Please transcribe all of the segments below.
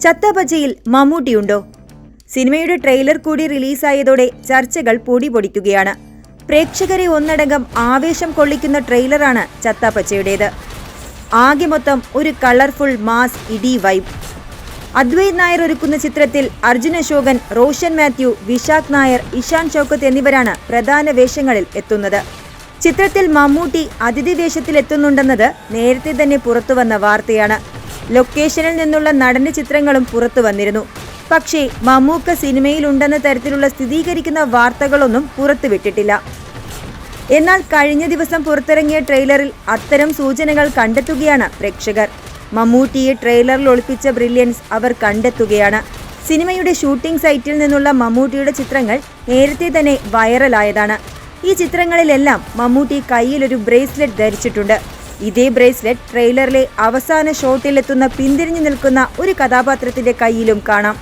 ചത്തപച്ചയിൽ മമ്മൂട്ടിയുണ്ടോ? സിനിമയുടെ ട്രെയിലർ കൂടി റിലീസായതോടെ ചർച്ചകൾ പൊടിപൊടിക്കുകയാണ്. പ്രേക്ഷകരെ ഒന്നടങ്കം ആവേശം കൊള്ളിക്കുന്ന ട്രെയിലറാണ് ചത്തപച്ചയുടേത്. ആകെ മൊത്തം ഒരു കളർഫുൾ മാസ് ഇഡി വൈബ്. അദ്വൈത് നായർ ഒരുക്കുന്ന ചിത്രത്തിൽ അർജുൻ അശോകൻ, റോഷൻ മാത്യു, വിശാഖ് നായർ, ഇഷാൻ ഷൗക്കത്ത് എന്നിവരാണ് പ്രധാന വേഷങ്ങളിൽ എത്തുന്നത്. ചിത്രത്തിൽ മമ്മൂട്ടി അതിഥി വേഷത്തിൽ എത്തുന്നുണ്ടെന്നത് നേരത്തെ തന്നെ പുറത്തുവന്ന വാർത്തയാണ്. ലൊക്കേഷനിൽ നിന്നുള്ള നടന്റെ ചിത്രങ്ങളും പുറത്തു വന്നിരുന്നു. പക്ഷേ മമ്മൂക്ക സിനിമയിലുണ്ടെന്ന തരത്തിലുള്ള സ്ഥിരീകരിക്കുന്ന വാർത്തകളൊന്നും പുറത്തുവിട്ടിട്ടില്ല. എന്നാൽ കഴിഞ്ഞ ദിവസം പുറത്തിറങ്ങിയ ട്രെയിലറിൽ അത്തരം സൂചനകൾ കണ്ടെത്തുകയാണ് പ്രേക്ഷകർ. മമ്മൂട്ടിയെ ട്രെയിലറിൽ ഒളിപ്പിച്ച ബ്രില്യൻസ് അവർ കണ്ടെത്തുകയാണ്. സിനിമയുടെ ഷൂട്ടിംഗ് സൈറ്റിൽ നിന്നുള്ള മമ്മൂട്ടിയുടെ ചിത്രങ്ങൾ നേരത്തെ തന്നെ വൈറലായതാണ്. ഈ ചിത്രങ്ങളിലെല്ലാം മമ്മൂട്ടി കയ്യിലൊരു ബ്രേസ്ലെറ്റ് ധരിച്ചിട്ടുണ്ട്. ഇതേ ബ്രേസ്ലെറ്റ് ട്രെയിലറിലെ അവസാന ഷോട്ടിലെത്തുന്ന പിന്തിരിഞ്ഞു നിൽക്കുന്ന ഒരു കഥാപാത്രത്തിന്റെ കയ്യിലും കാണാം.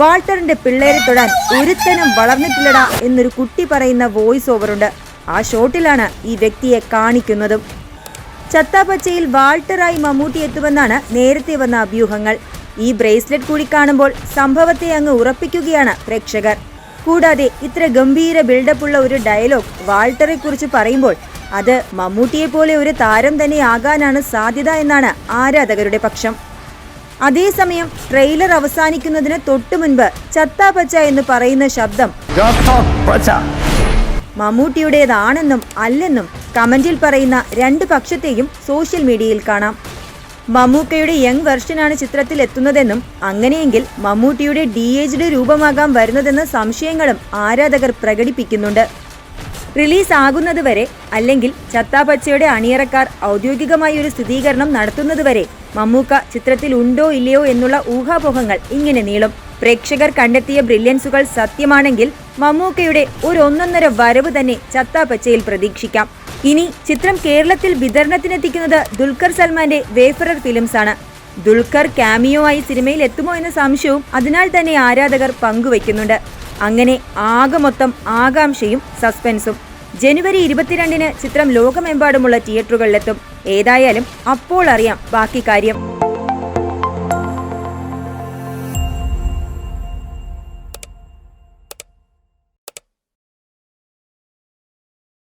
വാൾട്ടറിന്റെ പിള്ളേരെ തൊടാൻ ഒരുത്തനും വളർന്നിട്ടില്ലടാ എന്നൊരു കുട്ടി പറയുന്ന വോയിസ് ഓവറുണ്ട്. ആ ഷോട്ടിലാണ് ഈ വ്യക്തിയെ കാണിക്കുന്നതും. ചത്തപച്ചയിൽ വാൾട്ടറായി മമ്മൂട്ടി എത്തുമെന്നാണ് നേരത്തെ വന്ന അഭ്യൂഹങ്ങൾ. ഈ ബ്രേസ്ലെറ്റ് കൂടി കാണുമ്പോൾ സംഭവത്തെ അങ്ങ് ഉറപ്പിക്കുകയാണ് പ്രേക്ഷകർ. കൂടാതെ ഇത്ര ഗംഭീര ബിൽഡപ്പുള്ള ഒരു ഡയലോഗ് വാൾട്ടറെ കുറിച്ച് പറയുമ്പോൾ അത് മമ്മൂട്ടിയെ പോലെ ഒരു താരം തന്നെ ആകാനാണ് സാധ്യത എന്നാണ് ആരാധകരുടെ പക്ഷം. അതേസമയം ട്രെയിലർ അവസാനിക്കുന്നതിന് തൊട്ടു മുൻപ് ചത്തപച്ച എന്ന് പറയുന്ന ശബ്ദം മമ്മൂട്ടിയുടേതാണെന്നും അല്ലെന്നും കമന്റിൽ പറയുന്ന രണ്ട് പക്ഷത്തെയും സോഷ്യൽ മീഡിയയിൽ കാണാം. മമ്മൂക്കയുടെ യങ് വെർഷനാണ് ചിത്രത്തിൽ എത്തുന്നതെന്നും അങ്ങനെയെങ്കിൽ മമ്മൂട്ടിയുടെ ഡി-ഏജ്ഡ് രൂപമാകാൻ വരുന്നതെന്ന സംശയങ്ങളും ആരാധകർ പ്രകടിപ്പിക്കുന്നുണ്ട്. റിലീസ് ആകുന്നതുവരെ അല്ലെങ്കിൽ ചത്തപച്ചയുടെ അണിയറക്കാർ ഔദ്യോഗികമായി ഒരു സ്ഥിരീകരണം നടത്തുന്നതുവരെ മമ്മൂക്ക ചിത്രത്തിൽ ഉണ്ടോ ഇല്ലയോ എന്നുള്ള ഊഹാപോഹങ്ങൾ ഇങ്ങനെ നീളും. പ്രേക്ഷകർ കണ്ടെത്തിയ ബ്രില്യൻസുകൾ സത്യമാണെങ്കിൽ മമ്മൂക്കയുടെ ഒരു ഒന്നൊന്നര വരവ് തന്നെ ചത്തപച്ചയിൽ പ്രതീക്ഷിക്കാം. ഇനി ചിത്രം കേരളത്തിൽ വിതരണത്തിനെത്തിക്കുന്നത് ദുൽഖർ സൽമാന്റെ വേഫറർ ഫിലിംസ് ആണ്. ദുൽഖർ ക്യാമിയോ ആയി സിനിമയിൽ എത്തുമോ എന്ന സംശയവും അതിനാൽ തന്നെ ആരാധകർ പങ്കുവയ്ക്കുന്നുണ്ട്. അങ്ങനെ ആകെ മൊത്തം ആകാംക്ഷയും സസ്പെൻസും. ജനുവരി 22-ന് ചിത്രം ലോകമെമ്പാടുമുള്ള തിയേറ്ററുകളിലെത്തും. ഏതായാലും അപ്പോൾ അറിയാം ബാക്കി കാര്യം.